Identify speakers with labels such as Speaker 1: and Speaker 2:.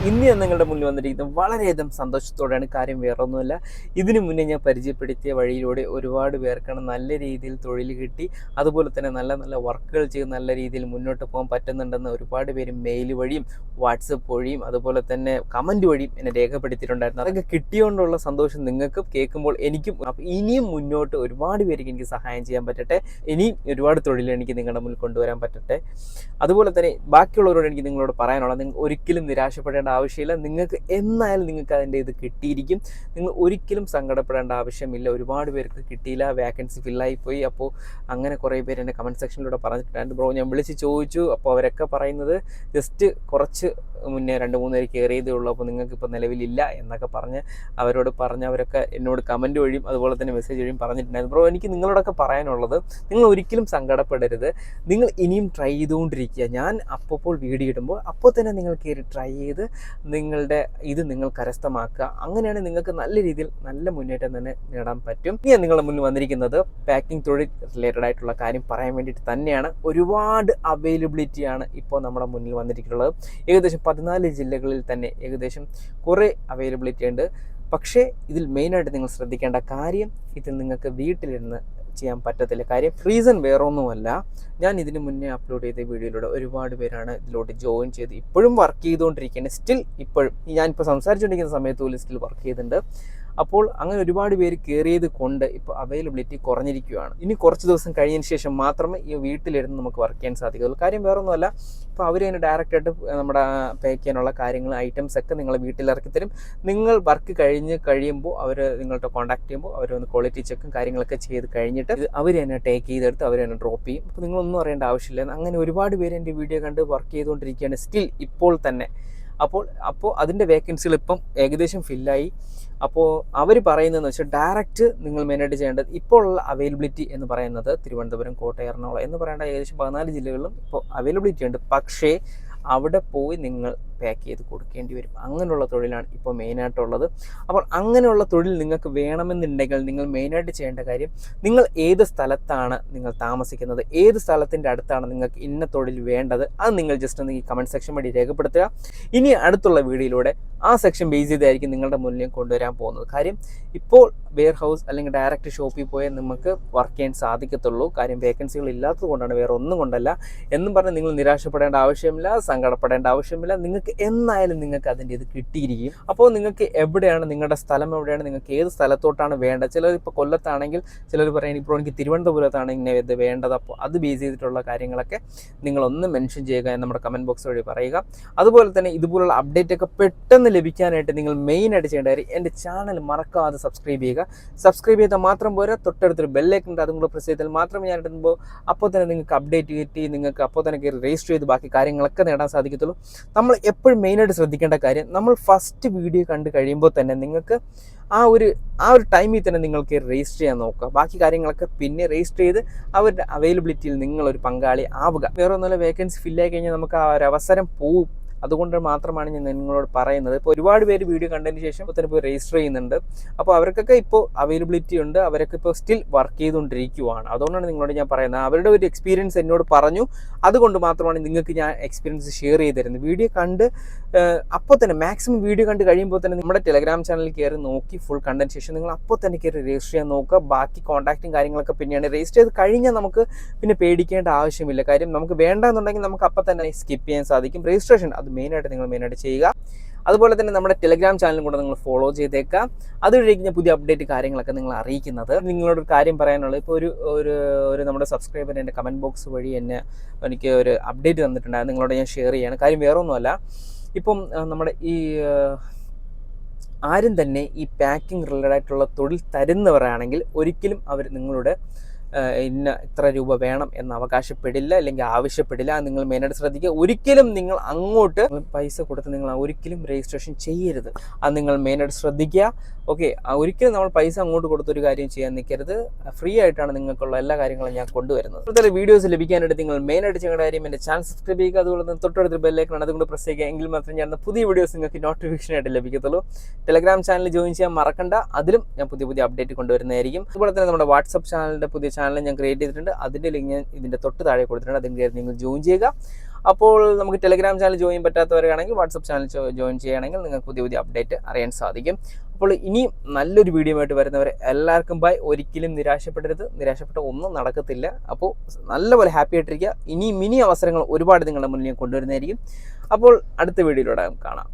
Speaker 1: ഇന്ന് ഞാൻ നിങ്ങളുടെ മുന്നിൽ വന്നിരിക്കുന്നത് വളരെയധികം സന്തോഷത്തോടെയാണ്. കാര്യം വേറൊന്നുമല്ല, ഇതിനു മുന്നേ ഞാൻ പരിചയപ്പെടുത്തിയ വഴിയിലൂടെ ഒരുപാട് പേർക്കാണ് നല്ല രീതിയിൽ തൊഴിൽ കിട്ടി, അതുപോലെ തന്നെ നല്ല നല്ല വർക്കുകൾ ചെയ്ത് നല്ല രീതിയിൽ മുന്നോട്ട് പോകാൻ പറ്റുന്നുണ്ടെന്ന് ഒരുപാട് പേര് മെയിൽ വഴിയും വാട്സപ്പ് വഴിയും അതുപോലെ തന്നെ കമൻറ്റ് വഴിയും എന്നെ രേഖപ്പെടുത്തിയിട്ടുണ്ടായിരുന്നു. അതൊക്കെ കിട്ടിയോണ്ടുള്ള സന്തോഷം നിങ്ങൾക്കും കേൾക്കുമ്പോൾ എനിക്കും. അപ്പോൾ ഇനിയും മുന്നോട്ട് ഒരുപാട് പേർക്ക് എനിക്ക് സഹായം ചെയ്യാൻ പറ്റട്ടെ, ഇനിയും ഒരുപാട് തൊഴിൽ എനിക്ക് നിങ്ങളുടെ മുന്നിൽ കൊണ്ടുവരാൻ പറ്റട്ടെ. അതുപോലെ തന്നെ ബാക്കിയുള്ളവരോട് എനിക്ക് നിങ്ങളോട് പറയാനുള്ളത്, നിങ്ങൾ ഒരിക്കലും നിരാശപ്പെടേണ്ട ആവശ്യമില്ല. നിങ്ങൾക്ക് എന്നായാലും നിങ്ങൾക്ക് അതിൻ്റെ ഇത് കിട്ടിയിരിക്കും. നിങ്ങൾ ഒരിക്കലും സങ്കടപ്പെടേണ്ട ആവശ്യമില്ല. ഒരുപാട് പേർക്ക് കിട്ടിയില്ല, വേക്കൻസി ഫില്ലായിപ്പോയി. അപ്പോൾ അങ്ങനെ കുറേ പേര് എൻ്റെ കമൻറ്റ് സെക്ഷനിലൂടെ പറഞ്ഞിട്ടുണ്ടായിരുന്നു. ബ്രോ, ഞാൻ വിളിച്ച് ചോദിച്ചു, അപ്പോൾ അവരൊക്കെ പറയുന്നത് ജസ്റ്റ് കുറച്ച് മുന്നേ 2-3 പേര് കയറിയതേ ഉള്ളൂ, അപ്പോൾ നിങ്ങൾക്കിപ്പോൾ നിലവിലില്ല എന്നൊക്കെ പറഞ്ഞ് അവരൊക്കെ എന്നോട് കമൻറ്റ് വഴിയും അതുപോലെ തന്നെ മെസ്സേജ് വഴിയും പറഞ്ഞിട്ടുണ്ടായിരുന്നു. ബ്രോ, എനിക്ക് നിങ്ങളോടൊക്കെ പറയാനുള്ളത്, നിങ്ങൾ ഒരിക്കലും സങ്കടപ്പെടരുത്. നിങ്ങൾ ഇനിയും ട്രൈ ചെയ്തുകൊണ്ടിരിക്കുക. ഞാൻ അപ്പോൾ വീഡിയോ ഇടുമ്പോൾ അപ്പോൾ തന്നെ നിങ്ങൾ കയറി ട്രൈ ചെയ്ത് നിങ്ങൾ കരസ്ഥമാക്കുക. അങ്ങനെയാണ് നിങ്ങൾക്ക് നല്ല രീതിയിൽ നല്ല മുന്നേറ്റം തന്നെ നേടാൻ പറ്റും. ഞാൻ നിങ്ങളുടെ മുന്നിൽ വന്നിരിക്കുന്നത് പാക്കിംഗ് തൊഴിൽ റിലേറ്റഡ് ആയിട്ടുള്ള കാര്യം പറയാൻ വേണ്ടിയിട്ട് തന്നെയാണ്. ഒരുപാട് അവൈലബിലിറ്റിയാണ് ഇപ്പോൾ നമ്മുടെ മുന്നിൽ വന്നിരിക്കുന്നത്. ഏകദേശം 14 ജില്ലകളിൽ തന്നെ ഏകദേശം കുറേ അവൈലബിലിറ്റി ഉണ്ട്. പക്ഷേ ഇതിൽ മെയിനായിട്ട് നിങ്ങൾ ശ്രദ്ധിക്കേണ്ട കാര്യം, ഇതിൽ നിങ്ങൾക്ക് വീട്ടിലിരുന്ന് ചെയ്യാൻ പറ്റത്തില്ല. കാര്യം റീസൺ വേറൊന്നുമല്ല, ഞാൻ ഇതിന് മുന്നേ അപ്ലോഡ് ചെയ്ത വീഡിയോയിലൂടെ ഒരുപാട് പേരാണ് ഇതിലോട്ട് ജോയിൻ ചെയ്ത് ഇപ്പോഴും വർക്ക് ചെയ്തുകൊണ്ടിരിക്കുകയാണ്. സ്റ്റിൽ ഇപ്പോഴും ഞാനിപ്പോൾ സംസാരിച്ചുകൊണ്ടിരിക്കുന്ന സമയത്ത് പോലും സ്റ്റിൽ വർക്ക് ചെയ്യുന്നുണ്ട്. അപ്പോൾ അങ്ങനെ ഒരുപാട് പേര് കയറിയത് കൊണ്ട് ഇപ്പോൾ അവൈലബിലിറ്റി കുറഞ്ഞിരിക്കുകയാണ്. ഇനി കുറച്ച് ദിവസം കഴിഞ്ഞതിന് ശേഷം മാത്രമേ ഈ വീട്ടിലിരുന്ന് നമുക്ക് വർക്ക് ചെയ്യാൻ സാധിക്കുകയുള്ളൂ. കാര്യം വേറൊന്നുമല്ല, ഇപ്പോൾ അവർ തന്നെ ഡയറക്റ്റായിട്ട് നമ്മുടെ പാക്ക് ചെയ്യാനുള്ള കാര്യങ്ങൾ, ഐറ്റംസ് ഒക്കെ നിങ്ങളെ വീട്ടിലിറക്കി തരും. നിങ്ങൾ വർക്ക് കഴിയുമ്പോൾ അവർ നിങ്ങളുടെ കോൺടാക്ട് ചെയ്യുമ്പോൾ അവർ ഒന്ന് ക്വാളിറ്റി ചെക്കും കാര്യങ്ങളൊക്കെ ചെയ്ത് കഴിഞ്ഞിട്ട് അവർ തന്നെ ടേക്ക് ചെയ്തെടുത്ത് അവർ തന്നെ ഡ്രോപ്പ് ചെയ്യും. അപ്പോൾ നിങ്ങളൊന്നും അറിയേണ്ട ആവശ്യമില്ല. അങ്ങനെ ഒരുപാട് പേര് എൻ്റെ വീഡിയോ കണ്ട് വർക്ക് ചെയ്തുകൊണ്ടിരിക്കുകയാണ് സ്റ്റിൽ ഇപ്പോൾ തന്നെ. അപ്പോൾ അതിൻ്റെ വേക്കൻസികൾ ഇപ്പം ഏകദേശം ഫില്ലായി. അപ്പോൾ അവർ പറയുന്നതെന്ന് വെച്ചാൽ ഡയറക്റ്റ് നിങ്ങൾ മെയിനായിട്ട് ചെയ്യേണ്ടത് ഇപ്പോൾ ഉള്ള അവൈലബിലിറ്റി എന്ന് പറയുന്നത് തിരുവനന്തപുരം, കോട്ടയം, എറണാകുളം എന്ന് പറയേണ്ട ഏകദേശം 14 ജില്ലകളിലും ഇപ്പോൾ അവൈലബിലിറ്റി ഉണ്ട്. പക്ഷേ അവിടെ പോയി നിങ്ങൾ പാക്ക് ചെയ്ത് കൊടുക്കേണ്ടി വരും. അങ്ങനെയുള്ള തൊഴിലാണ് ഇപ്പോൾ മെയിനായിട്ടുള്ളത്. അപ്പോൾ അങ്ങനെയുള്ള തൊഴിൽ നിങ്ങൾക്ക് വേണമെന്നുണ്ടെങ്കിൽ നിങ്ങൾ മെയിനായിട്ട് ചെയ്യേണ്ട കാര്യം, നിങ്ങൾ ഏത് സ്ഥലത്താണ് നിങ്ങൾ താമസിക്കുന്നത്, ഏത് സ്ഥലത്തിൻ്റെ അടുത്താണ് നിങ്ങൾക്ക് ഇന്ന തൊഴിൽ വേണ്ടത്, അത് നിങ്ങൾ ജസ്റ്റ് ഒന്ന് ഈ കമൻറ്റ് സെക്ഷൻ വഴി രേഖപ്പെടുത്തുക. ഇനി അടുത്തുള്ള വീഡിയോയിലൂടെ ആ സെക്ഷൻ ബേസ് ചെയ്തായിരിക്കും നിങ്ങളുടെ മുന്നിൽ കൊണ്ടുവരാൻ പോകുന്നത്. കാര്യം ഇപ്പോൾ വെയർ ഹൗസ് അല്ലെങ്കിൽ ഡയറക്റ്റ് ഷോപ്പിൽ പോയാൽ നമുക്ക് വർക്ക് ചെയ്യാൻ സാധിക്കത്തുള്ളൂ. കാര്യം വേക്കൻസികൾ ഇല്ലാത്തത് കൊണ്ടാണ്, വേറെ ഒന്നും കൊണ്ടല്ല. എന്നും പറഞ്ഞ് നിങ്ങൾ നിരാശപ്പെടേണ്ട ആവശ്യമില്ല, സങ്കടപ്പെടേണ്ട ആവശ്യമില്ല. നിങ്ങൾക്ക് എന്നായാലും നിങ്ങൾക്ക് അതിൻ്റെ ഇത് കിട്ടിയിരിക്കും. അപ്പോൾ നിങ്ങൾക്ക് എവിടെയാണ്, നിങ്ങളുടെ സ്ഥലം എവിടെയാണ്, നിങ്ങൾക്ക് ഏത് സ്ഥലത്തോട്ടാണ് വേണ്ടത്. ചിലർ ഇപ്പോൾ കൊല്ലത്താണെങ്കിൽ ചിലർ പറയും ഇപ്പോൾ എനിക്ക് തിരുവനന്തപുരത്താണ് ഇങ്ങനെ ഇത് വേണ്ടത്. അപ്പോൾ അത് ബേസ് ചെയ്തിട്ടുള്ള കാര്യങ്ങളൊക്കെ നിങ്ങളൊന്ന് മെൻഷൻ ചെയ്യുക, നമ്മുടെ കമൻറ്റ് ബോക്സ് വഴി പറയുക. അതുപോലെ തന്നെ ഇതുപോലുള്ള അപ്ഡേറ്റ് ഒക്കെ പെട്ടെന്ന് ലഭിക്കാനായിട്ട് നിങ്ങൾ മെയിനായിട്ട് ചെയ്യേണ്ട കാര്യം, എൻ്റെ ചാനൽ മറക്കാതെ സബ്സ്ക്രൈബ് ചെയ്യുക. സബ്സ്ക്രൈബ് ചെയ്താൽ മാത്രം പോരാ, തൊട്ടടുത്തൊരു ബെല്ലൈക്കൺ ഉണ്ട്, അതും കൂടെ പ്രസ് ചെയ്താൽ മാത്രമേ ഞാൻ ഇടുമ്പോൾ അപ്പോൾ തന്നെ നിങ്ങൾക്ക് അപ്ഡേറ്റ് കിട്ടി നിങ്ങൾക്ക് അപ്പോൾ തന്നെ കയറി രജിസ്റ്റർ ചെയ്ത് ബാക്കി കാര്യങ്ങളൊക്കെ നേടാൻ സാധിക്കത്തുള്ളൂ. നമ്മൾ എപ്പോഴും മെയിനായിട്ട് ശ്രദ്ധിക്കേണ്ട കാര്യം, നമ്മൾ ഫസ്റ്റ് വീഡിയോ കണ്ട് കഴിയുമ്പോൾ തന്നെ നിങ്ങൾക്ക് ആ ഒരു ടൈമിൽ തന്നെ നിങ്ങൾക്ക് രജിസ്റ്റർ ചെയ്യാൻ നോക്കുക. ബാക്കി കാര്യങ്ങളൊക്കെ പിന്നെ രജിസ്റ്റർ ചെയ്ത് അവരുടെ അവൈലബിലിറ്റിയിൽ നിങ്ങളൊരു പങ്കാളി ആവുക. വേറെ ഒന്നുമില്ല, വേക്കൻസി ഫില്ലായി കഴിഞ്ഞാൽ നമുക്ക് ആ ഒരു അവസരം പോവും. അതുകൊണ്ട് മാത്രമാണ് ഞാൻ നിങ്ങളോട് പറയുന്നത്. ഇപ്പോൾ ഒരുപാട് പേര് വീഡിയോ കണ്ടതിന് ശേഷം തന്നെ പോയി രജിസ്റ്റർ ചെയ്യുന്നുണ്ട്. അപ്പോൾ അവർക്കൊക്കെ ഇപ്പോൾ അവൈലബിലിറ്റി ഉണ്ട്, അവരൊക്കെ ഇപ്പോൾ സ്റ്റിൽ വർക്ക് ചെയ്തുകൊണ്ടിരിക്കുകയാണ്. അതുകൊണ്ടാണ് നിങ്ങളോട് ഞാൻ പറയുന്നത്. അവരുടെ ഒരു എക്സ്പീരിയൻസ് എന്നോട് പറഞ്ഞു, അതുകൊണ്ട് മാത്രമാണ് നിങ്ങൾക്ക് ഞാൻ എക്സ്പീരിയൻസ് ഷെയർ ചെയ്ത് തരുന്നത്. വീഡിയോ കണ്ട് അപ്പോൾ തന്നെ മാക്സിമം വീഡിയോ കണ്ട് കഴിയുമ്പോൾ തന്നെ നമ്മുടെ ടെലഗ്രാം ചാനലിൽ കയറി നോക്കി ഫുൾ കണ്ടതിന് ശേഷം നിങ്ങൾ അപ്പോൾ തന്നെ കയറി രജിസ്റ്റർ ചെയ്യാൻ നോക്കുക. ബാക്കി കോൺടാക്റ്റും കാര്യങ്ങളൊക്കെ പിന്നെയാണ്. രജിസ്റ്റർ ചെയ്ത് കഴിഞ്ഞാൽ നമുക്ക് പിന്നെ പേടിക്കേണ്ട ആവശ്യമില്ല. കാര്യം നമുക്ക് വേണ്ടെന്നുണ്ടെങ്കിൽ നമുക്ക് അപ്പോൾ തന്നെ സ്കിപ്പ് ചെയ്യാൻ സാധിക്കും. രജിസ്ട്രേഷൻ അത് മെയിനായിട്ട് ചെയ്യുക. അതുപോലെ തന്നെ നമ്മുടെ ടെലഗ്രാം ചാനലും കൂടെ നിങ്ങൾ ഫോളോ ചെയ്തേക്കുക. അതുവഴിക്ക് ഞാൻ പുതിയ അപ്ഡേറ്റ് കാര്യങ്ങളൊക്കെ നിങ്ങൾ അറിയിക്കുന്നത്. നിങ്ങളോടൊരു കാര്യം പറയാനുള്ളത്, ഇപ്പോൾ ഒരു നമ്മുടെ സബ്സ്ക്രൈബർ എൻ്റെ കമൻറ്റ് ബോക്സ് വഴി എനിക്ക് ഒരു അപ്ഡേറ്റ് തന്നിട്ടുണ്ടായിരുന്നു. നിങ്ങളോട് ഞാൻ ഷെയർ ചെയ്യാണ്. കാര്യം വേറെ ഒന്നുമല്ല, ഇപ്പം നമ്മുടെ ഈ ആരും തന്നെ ഈ പാക്കിംഗ് റിലേറ്റഡ് ആയിട്ടുള്ള തൊഴിൽ തരുന്നവരാണെങ്കിൽ ഒരിക്കലും അവർ നിങ്ങളുടെ ഇത്ര രൂപ വേണം എന്ന് അവകാശപ്പെടില്ല, അല്ലെങ്കിൽ ആവശ്യപ്പെടില്ല. നിങ്ങൾ മെയിനായിട്ട് ശ്രദ്ധിക്കുക. ഒരിക്കലും നിങ്ങൾ അങ്ങോട്ട് പൈസ കൊടുത്ത് നിങ്ങൾ ഒരിക്കലും രജിസ്ട്രേഷൻ ചെയ്യരുത്. അത് നിങ്ങൾ മെയിനായിട്ട് ശ്രദ്ധിക്കുക. ഓക്കെ, ഒരിക്കലും നമ്മൾ പൈസ അങ്ങോട്ട് കൊടുത്തൊരു കാര്യം ചെയ്യാൻ നിൽക്കരുത്. ഫ്രീ ആയിട്ടാണ് നിങ്ങൾക്കുള്ള എല്ലാ കാര്യങ്ങളും ഞാൻ കൊണ്ടുവരുന്നത്. ഇത്തരം വീഡിയോസ് ലഭിക്കാനായിട്ട് നിങ്ങൾ മെയിനായിട്ട് ചെയ്യേണ്ട കാര്യം എൻ്റെ ചാനൽ സബ്സ്ക്രൈബ് ചെയ്യുക. അതുപോലെ തന്നെ തൊട്ടടുത്ത് ബെല്ലൈക്കൺ അതുകൊണ്ട് പ്രസ് ചെയ്യുക. എങ്കിൽ മാത്രമേ ഞാൻ പുതിയ വീഡിയോസ് നിങ്ങൾക്ക് നോട്ടിഫിക്കേഷൻ ആയിട്ട് ലഭിക്കത്തുള്ളൂ. ടെലഗ്രാം ചാനൽ ജോയിൻ ചെയ്യാൻ മറക്കണ്ട. അതിലും ഞാൻ പുതിയ അപ്ഡേറ്റ് കൊണ്ടുവരുന്നതായിരിക്കും. അതുപോലെ തന്നെ നമ്മുടെ വാട്സപ്പ് ചാനലിൻ്റെ പുതിയ ചാനൽ ഞാൻ ക്രിയേറ്റ് ചെയ്തിട്ടുണ്ട്. അതിൻ്റെ ലിങ്ക് ഞാൻ ഇതിൻ്റെ തൊട്ട് താഴെ കൊടുത്തിട്ടുണ്ട്. അതിൽ കയറി നിങ്ങൾ ജോയിൻ ചെയ്യുക. അപ്പോൾ നമുക്ക് ടെലിഗ്രാം ചാനൽ ജോയിൻ പറ്റാത്തവരാണെങ്കിൽ വാട്സപ്പ് ചാനൽ ജോയിൻ ചെയ്യുകയാണെങ്കിൽ നിങ്ങൾക്ക് പുതിയ പുതിയ അപ്ഡേറ്റ് അറിയാൻ സാധിക്കും. അപ്പോൾ ഇനിയും നല്ലൊരു വീഡിയോ ആയിട്ട് വരുന്നവരെ എല്ലാവർക്കും ബൈ. ഒരിക്കലും നിരാശപ്പെടരുത്, നിരാശപ്പെട്ട ഒന്നും നടക്കത്തില്ല. അപ്പോൾ നല്ലപോലെ ഹാപ്പി ആയിട്ടിരിക്കുക. ഇനി മിനി അവസരങ്ങൾ ഒരുപാട് നിങ്ങളുടെ മുന്നിൽ കൊണ്ടുവരുന്നതായിരിക്കും. അപ്പോൾ അടുത്ത വീഡിയോയിലൂടെ കാണാം.